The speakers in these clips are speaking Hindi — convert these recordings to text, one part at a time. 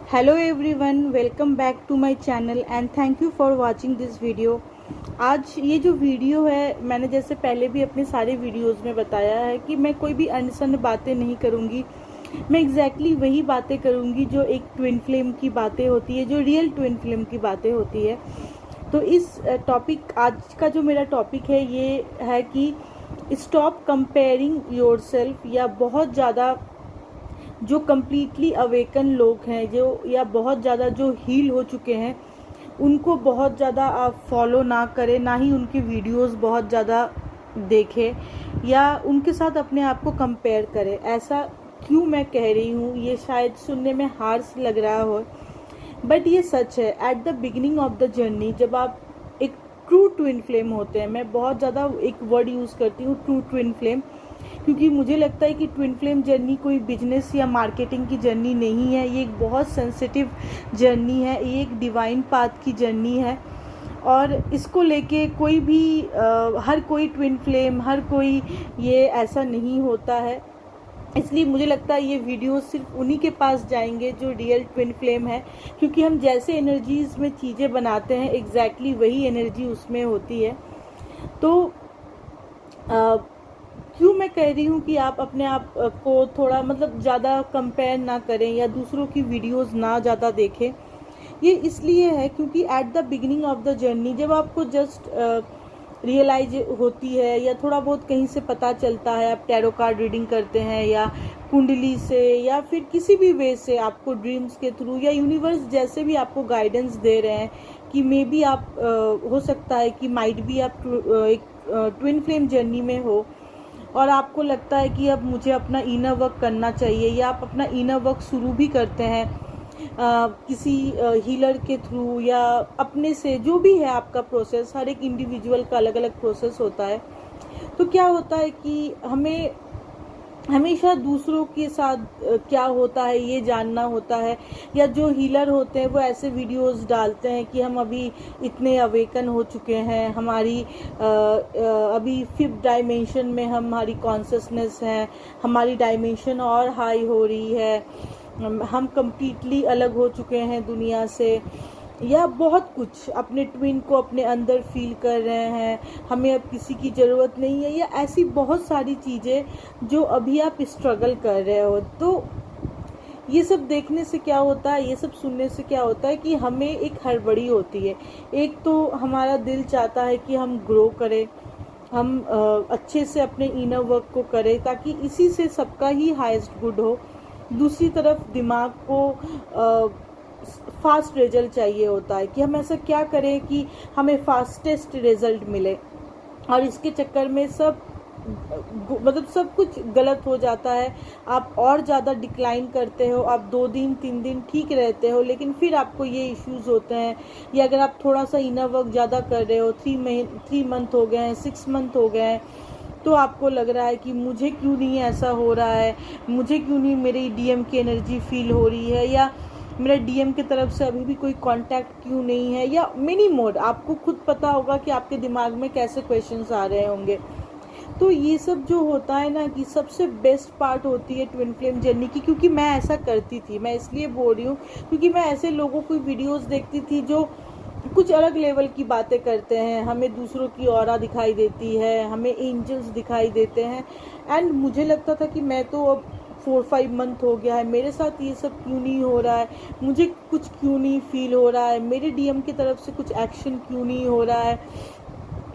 Hello everyone, welcome back to my channel and thank you for watching this video. आज ये जो वीडियो है, मैंने जैसे पहले भी अपने सारे वीडियोस में बताया है कि मैं कोई भी अनसन बातें नहीं करूँगी। मैं एग्जैक्टली वही बातें करूँगी जो एक ट्विन फ्लेम की बातें होती है, जो रियल ट्विन फ्लेम की बातें होती है। तो इस टॉपिक, आज का जो मेरा टॉपिक है ये है कि स्टॉप कंपेयरिंग योरसेल्फ, या बहुत ज़्यादा जो कम्प्लीटली अवेकन लोग हैं, जो या बहुत ज़्यादा जो हील हो चुके हैं, उनको बहुत ज़्यादा आप फॉलो ना करें, ना ही उनकी वीडियोस बहुत ज़्यादा देखें या उनके साथ अपने आप को कंपेयर करें। ऐसा क्यों मैं कह रही हूँ, ये शायद सुनने में हार्श लग रहा हो, बट ये सच है। At the beginning of the journey, जब आप एक ट्रू ट्विन फ्लेम होते हैं, मैं बहुत ज़्यादा एक वर्ड यूज़ करती हूँ, ट्रू ट्विन फ्लेम, क्योंकि मुझे लगता है कि ट्विन फ्लेम जर्नी कोई बिजनेस या मार्केटिंग की जर्नी नहीं है। ये एक बहुत सेंसिटिव जर्नी है, ये एक डिवाइन पाथ की जर्नी है। और इसको लेके कोई भी हर कोई ट्विन फ्लेम, हर कोई ये ऐसा नहीं होता है। इसलिए मुझे लगता है ये वीडियो सिर्फ उन्हीं के पास जाएंगे जो रियल ट्विन फ्लेम है, क्योंकि हम जैसे एनर्जीज़ में चीज़ें बनाते हैं, एग्जैक्टली वही एनर्जी उसमें होती है। तो क्यों मैं कह रही हूँ कि आप अपने आप को थोड़ा ज़्यादा कंपेयर ना करें या दूसरों की वीडियोस ना ज़्यादा देखें। ये इसलिए है क्योंकि at the beginning of the journey, जब आपको जस्ट रियलाइज होती है या थोड़ा बहुत कहीं से पता चलता है, आप टैरो कार्ड रीडिंग करते हैं या कुंडली से या फिर किसी भी वे से आपको ड्रीम्स के थ्रू या यूनिवर्स जैसे भी आपको गाइडेंस दे रहे हैं कि मे बी आप हो सकता है कि माइट भी आप एक ट्विन फ्लेम जर्नी में हो, और आपको लगता है कि अब मुझे अपना इनर वर्क करना चाहिए, या आप अपना इनर वर्क शुरू भी करते हैं किसी हीलर के थ्रू या अपने से, जो भी है आपका प्रोसेस। हर एक इंडिविजुअल का अलग अलग प्रोसेस होता है। तो क्या होता है कि हमें हमेशा दूसरों के साथ क्या होता है ये जानना होता है, या जो हीलर होते हैं वो ऐसे वीडियोस डालते हैं कि हम अभी इतने अवेकन हो चुके हैं, हमारी अभी 5th डायमेंशन में हमारी कॉन्शियसनेस है, हमारी डायमेंशन और हाई हो रही है, हम कम्प्लीटली अलग हो चुके हैं दुनिया से, या बहुत कुछ अपने ट्विन को अपने अंदर फील कर रहे हैं, हमें अब किसी की ज़रूरत नहीं है, या ऐसी बहुत सारी चीज़ें जो अभी आप स्ट्रगल कर रहे हो। तो ये सब देखने से क्या होता है, ये सब सुनने से क्या होता है कि हमें एक हड़बड़ी होती है। एक तो हमारा दिल चाहता है कि हम ग्रो करें, हम अच्छे से अपने इनर वर्क को करें ताकि इसी से सबका ही हाईएस्ट गुड हो। दूसरी तरफ दिमाग को फास्ट रिजल्ट चाहिए होता है कि हम ऐसा क्या करें कि हमें फास्टेस्ट रिजल्ट मिले, और इसके चक्कर में सब सब कुछ गलत हो जाता है। आप और ज़्यादा डिक्लाइन करते हो, आप 2 दिन 3 दिन ठीक रहते हो, लेकिन फिर आपको ये इश्यूज़ होते हैं। या अगर आप थोड़ा सा इनर वर्क ज़्यादा कर रहे हो, 3 मंथ हो गए हैं, 6 मंथ हो गए हैं, तो आपको लग रहा है कि मुझे क्यों नहीं ऐसा हो रहा है, मुझे क्यों नहीं मेरी डीएम की एनर्जी फील हो रही है, या मेरा डीएम की तरफ से अभी भी कोई कांटेक्ट क्यों नहीं है, या मिनी मोड। आपको खुद पता होगा कि आपके दिमाग में कैसे क्वेश्चंस आ रहे होंगे। तो ये सब जो होता है ना, कि सबसे बेस्ट पार्ट होती है ट्विन फ्लेम जर्नी की, क्योंकि मैं ऐसा करती थी। मैं इसलिए बोल रही हूँ क्योंकि मैं ऐसे लोगों की वीडियोस देखती थी जो कुछ अलग लेवल की बातें करते हैं, हमें दूसरों की ऑरा दिखाई देती है, हमें एंजल्स दिखाई देते हैं, एंड मुझे लगता था कि मैं तो अब 4-5 मंथ हो गया है, मेरे साथ ये सब क्यों नहीं हो रहा है, मुझे कुछ क्यों नहीं फील हो रहा है, मेरे डीएम की तरफ से कुछ एक्शन क्यों नहीं हो रहा है।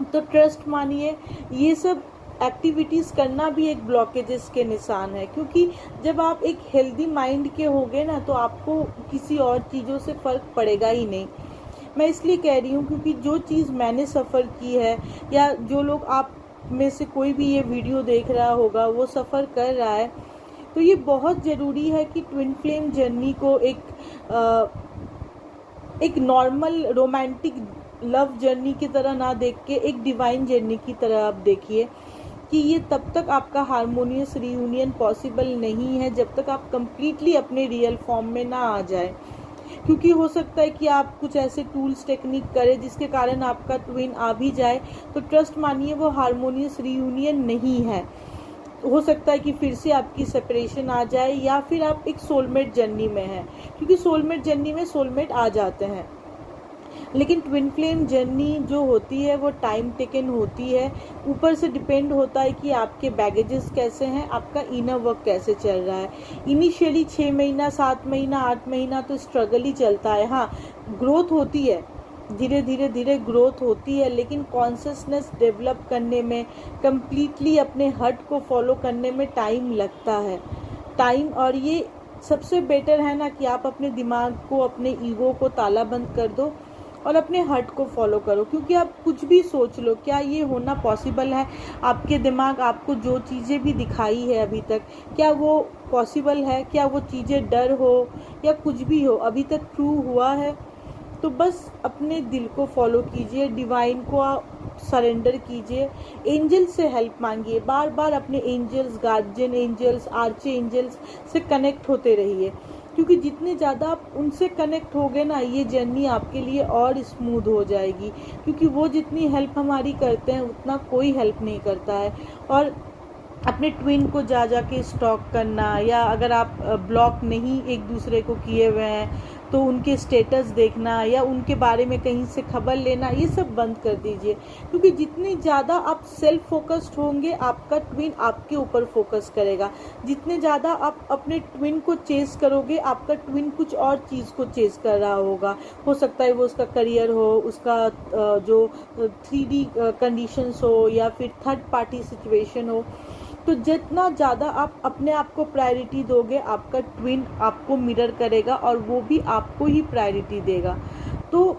तो ट्रस्ट मानिए, ये सब एक्टिविटीज़ करना भी एक ब्लॉकेजेस के निशान है, क्योंकि जब आप एक हेल्दी माइंड के होगे ना, तो आपको किसी और चीज़ों से फ़र्क पड़ेगा ही नहीं। मैं इसलिए कह रही हूँ क्योंकि जो चीज़ मैंने सफ़र की है, या जो लोग आप में से कोई भी ये वीडियो देख रहा होगा वो सफ़र कर रहा है, तो ये बहुत ज़रूरी है कि ट्विन फ्लेम जर्नी को एक नॉर्मल रोमांटिक लव जर्नी की तरह ना देख के एक डिवाइन जर्नी की तरह आप देखिए, कि ये तब तक आपका हारमोनियस रियूनियन पॉसिबल नहीं है जब तक आप कंप्लीटली अपने रियल फॉर्म में ना आ जाए। क्योंकि हो सकता है कि आप कुछ ऐसे टूल्स टेक्निक करें जिसके कारण आपका ट्विन आ भी जाए, तो ट्रस्ट मानिए वो हारमोनियस रियूनियन नहीं है। हो सकता है कि फिर से आपकी सेपरेशन आ जाए, या फिर आप एक सोलमेट जर्नी में हैं, क्योंकि सोलमेट जर्नी में सोलमेट आ जाते हैं। लेकिन ट्विन फ्लेम जर्नी जो होती है वो टाइम टेकन होती है। ऊपर से डिपेंड होता है कि आपके बैगेजेस कैसे हैं, आपका इनर वर्क कैसे चल रहा है। इनिशियली 6 महीना, 7 महीना, 8 महीना तो स्ट्रगल ही चलता है। हाँ, ग्रोथ होती है, धीरे धीरे ग्रोथ होती है, लेकिन कॉन्शियसनेस डेवलप करने में, कम्प्लीटली अपने हर्ट को फॉलो करने में टाइम लगता है। टाइम, और ये सबसे बेटर है ना कि आप अपने दिमाग को, अपने ईगो को ताला बंद कर दो और अपने हर्ट को फॉलो करो। क्योंकि आप कुछ भी सोच लो, क्या ये होना पॉसिबल है? आपके दिमाग आपको जो चीज़ें भी दिखाई है अभी तक, क्या वो पॉसिबल है? क्या वो चीज़ें डर हो या कुछ भी हो अभी तक ट्रू हुआ है? तो बस अपने दिल को फॉलो कीजिए, डिवाइन को सरेंडर कीजिए, एंजल से हेल्प मांगिए, बार बार अपने एंजल्स, गार्जियन एंजल्स, आर्चे एंजल्स से कनेक्ट होते रहिए। क्योंकि जितने ज़्यादा आप उनसे कनेक्ट होगे ना, ये जर्नी आपके लिए और स्मूथ हो जाएगी। क्योंकि वो जितनी हेल्प हमारी करते हैं उतना कोई हेल्प नहीं करता है। और अपने ट्विन को जा के स्टॉक करना, या अगर आप ब्लॉक नहीं एक दूसरे को किए हुए हैं तो उनके स्टेटस देखना या उनके बारे में कहीं से खबर लेना, ये सब बंद कर दीजिए। क्योंकि जितनी ज़्यादा आप सेल्फ फोकस्ड होंगे, आपका ट्विन आपके ऊपर फोकस करेगा। जितने ज़्यादा आप अपने ट्विन को चेस करोगे, आपका ट्विन कुछ और चीज़ को चेस कर रहा होगा। हो सकता है वो उसका करियर हो, उसका जो 3D कंडीशंस हो, या फिर थर्ड पार्टी सिचुएशन हो। तो जितना ज़्यादा आप अपने आप को प्रायोरिटी दोगे, आपका ट्विन आपको मिरर करेगा और वो भी आपको ही प्रायोरिटी देगा। तो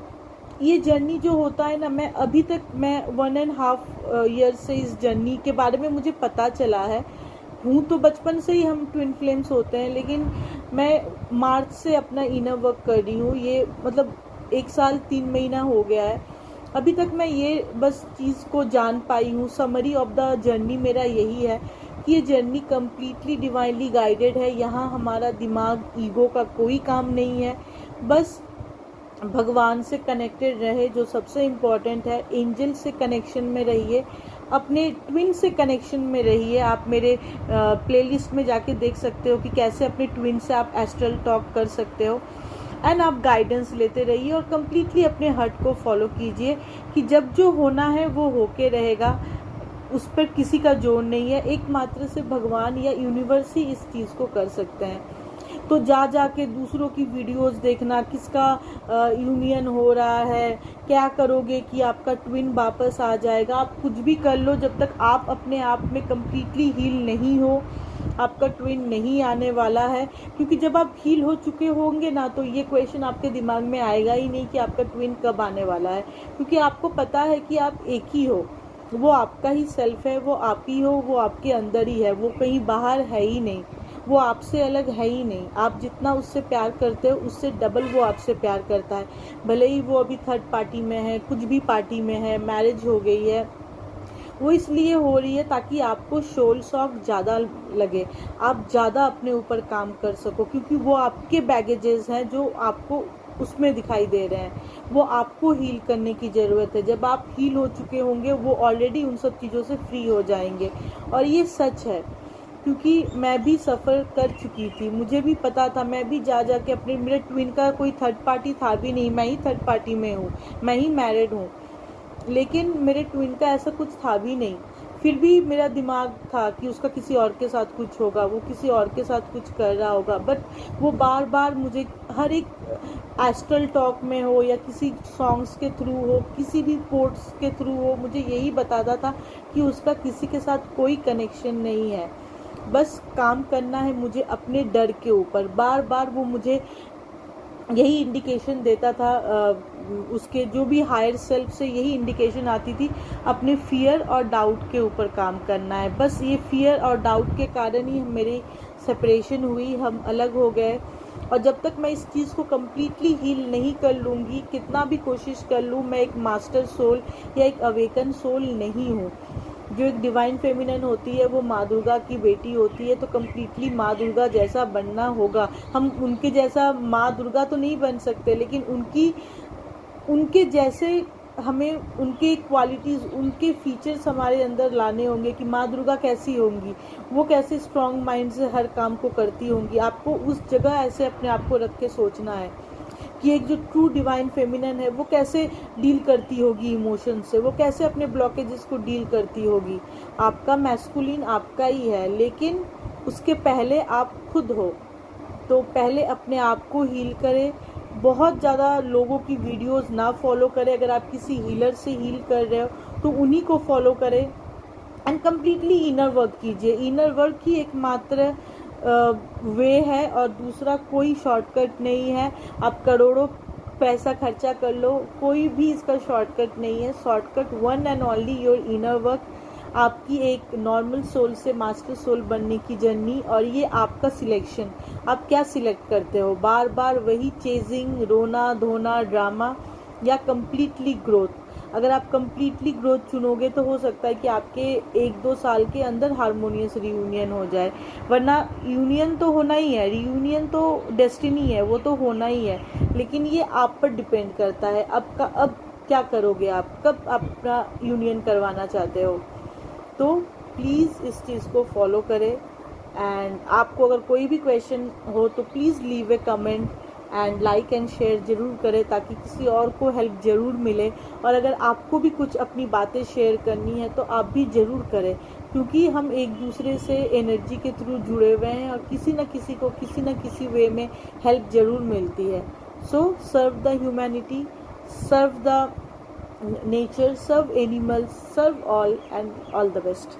ये जर्नी जो होता है ना, मैं अभी तक 1.5 ईयर से इस जर्नी के बारे में मुझे पता चला है। हूँ तो बचपन से ही हम ट्विन फ्लेम्स होते हैं, लेकिन मैं मार्च से अपना इनर वर्क कर रही हूँ। ये मतलब 1 साल 3 महीना हो गया है। अभी तक मैं ये बस चीज़ को जान पाई हूँ। समरी ऑफ द जर्नी मेरा यही है कि ये जर्नी कम्प्लीटली डिवाइनली गाइडेड है। यहाँ हमारा दिमाग, ईगो का कोई काम नहीं है। बस भगवान से कनेक्टेड रहे, जो सबसे इम्पॉर्टेंट है। एंजल से कनेक्शन में रहिए, अपने ट्विन से कनेक्शन में रहिए। आप मेरे प्लेलिस्ट में जाके देख सकते हो कि कैसे अपने ट्विन से आप एस्ट्रल टॉक कर सकते हो। एंड आप गाइडेंस लेते रहिए और कम्प्लीटली अपने हार्ट को फॉलो कीजिए कि जब जो होना है वो होके रहेगा। उस पर किसी का जोर नहीं है, एकमात्र से भगवान या यूनिवर्स ही इस चीज़ को कर सकते हैं। तो जा के दूसरों की वीडियोस देखना, किसका यूनियन हो रहा है, क्या करोगे कि आपका ट्विन वापस आ जाएगा। आप कुछ भी कर लो, जब तक आप अपने आप में कम्प्लीटली हील नहीं हो, आपका ट्विन नहीं आने वाला है। क्योंकि जब आप हील हो चुके होंगे ना, तो ये क्वेश्चन आपके दिमाग में आएगा ही नहीं कि आपका ट्विन कब आने वाला है। क्योंकि आपको पता है कि आप एक ही हो, वो आपका ही सेल्फ है, वो आप ही हो, वो आपके अंदर ही है, वो कहीं बाहर है ही नहीं, वो आपसे अलग है ही नहीं। आप जितना उससे प्यार करते हो, उससे डबल वो आपसे प्यार करता है। भले ही वो अभी थर्ड पार्टी में है, कुछ भी पार्टी में है, मैरिज हो गई है, वो इसलिए हो रही है ताकि आपको सोल शॉक ज़्यादा लगे, आप ज़्यादा अपने ऊपर काम कर सको। क्योंकि वो आपके बैगेजेस हैं जो आपको उसमें दिखाई दे रहे हैं, वो आपको हील करने की ज़रूरत है। जब आप हील हो चुके होंगे, वो ऑलरेडी उन सब चीज़ों से फ्री हो जाएंगे। और ये सच है, क्योंकि मैं भी सफ़र कर चुकी थी, मुझे भी पता था। मैं भी जा के अपने, मेरे ट्विन का कोई थर्ड पार्टी था भी नहीं, मैं ही थर्ड पार्टी में हूँ, मैं ही मैरिड हूँ। लेकिन मेरे ट्विन का ऐसा कुछ था भी नहीं, फिर भी मेरा दिमाग था कि उसका किसी और के साथ कुछ होगा, वो किसी और के साथ कुछ कर रहा होगा। बट वो बार बार मुझे हर एक एस्ट्रल टॉक में हो या किसी सॉन्ग्स के थ्रू हो, किसी भी कोट्स के थ्रू हो, मुझे यही बताता था कि उसका किसी के साथ कोई कनेक्शन नहीं है। बस काम करना है मुझे अपने डर के ऊपर। बार बार वो मुझे यही इंडिकेशन देता था, उसके जो भी हायर सेल्फ से यही इंडिकेशन आती थी, अपने फियर और डाउट के ऊपर काम करना है। बस ये फियर और डाउट के कारण ही मेरी सेपरेशन हुई, हम अलग हो गए। और जब तक मैं इस चीज़ को कम्प्लीटली हील नहीं कर लूँगी, कितना भी कोशिश कर लूँ, मैं एक मास्टर सोल या एक अवेकन सोल नहीं हूँ। जो एक डिवाइन फेमिनिन होती है, वो माँ दुर्गा की बेटी होती है, तो कम्प्लीटली माँ दुर्गा जैसा बनना होगा। हम उनके जैसा माँ दुर्गा तो नहीं बन सकते, लेकिन उनके जैसे हमें उनके क्वालिटीज़, उनके फीचर्स हमारे अंदर लाने होंगे कि माँ दुर्गा कैसी होंगी, वो कैसे स्ट्रॉन्ग माइंड से हर काम को करती होंगी। आपको उस जगह ऐसे अपने आप को रख के सोचना है कि एक जो ट्रू डिवाइन फेमिनन है वो कैसे डील करती होगी इमोशन से, वो कैसे अपने ब्लॉकेजेस को डील करती होगी। आपका मैस्कुलिन आपका ही है, लेकिन उसके पहले आप खुद हो। तो पहले अपने आप को हील करें। बहुत ज़्यादा लोगों की वीडियोस ना फॉलो करें। अगर आप किसी हीलर से हील कर रहे हो तो उन्हीं को फॉलो करें एंड कम्प्लीटली इनर वर्क कीजिए। इनर वर्क ही एकमात्र वे है और दूसरा कोई शॉर्टकट नहीं है। आप करोड़ों पैसा खर्चा कर लो, कोई भी इसका शॉर्टकट नहीं है। Shortcut one and only your inner work, आपकी एक नॉर्मल सोल से मास्टर सोल बनने की जर्नी। और ये आपका सिलेक्शन, आप क्या सिलेक्ट करते हो, बार बार वही चेजिंग, रोना धोना, ड्रामा, या कम्प्लीटली ग्रोथ। अगर आप कम्प्लीटली ग्रोथ चुनोगे तो हो सकता है कि आपके 1-2 साल के अंदर हारमोनियस रियूनियन हो जाए, वरना यूनियन तो होना ही है, रियूनियन तो डेस्टिनी है, वो तो होना ही है। लेकिन ये आप पर डिपेंड करता है अब क्या करोगे, आप कब अपना यूनियन करवाना चाहते हो। तो प्लीज़ इस चीज़ को फॉलो करें। एंड आपको अगर कोई भी क्वेश्चन हो तो please leave A comment and like and share ज़रूर करें, ताकि किसी और को हेल्प ज़रूर मिले। और अगर आपको भी कुछ अपनी बातें शेयर करनी है तो आप भी ज़रूर करें, क्योंकि हम एक दूसरे से एनर्जी के थ्रू जुड़े हुए हैं और किसी न किसी को किसी न किसी वे में हेल्प ज़रूर मिलती है। So serve the humanity, serve the nature, serve animals, serve all, and all the best.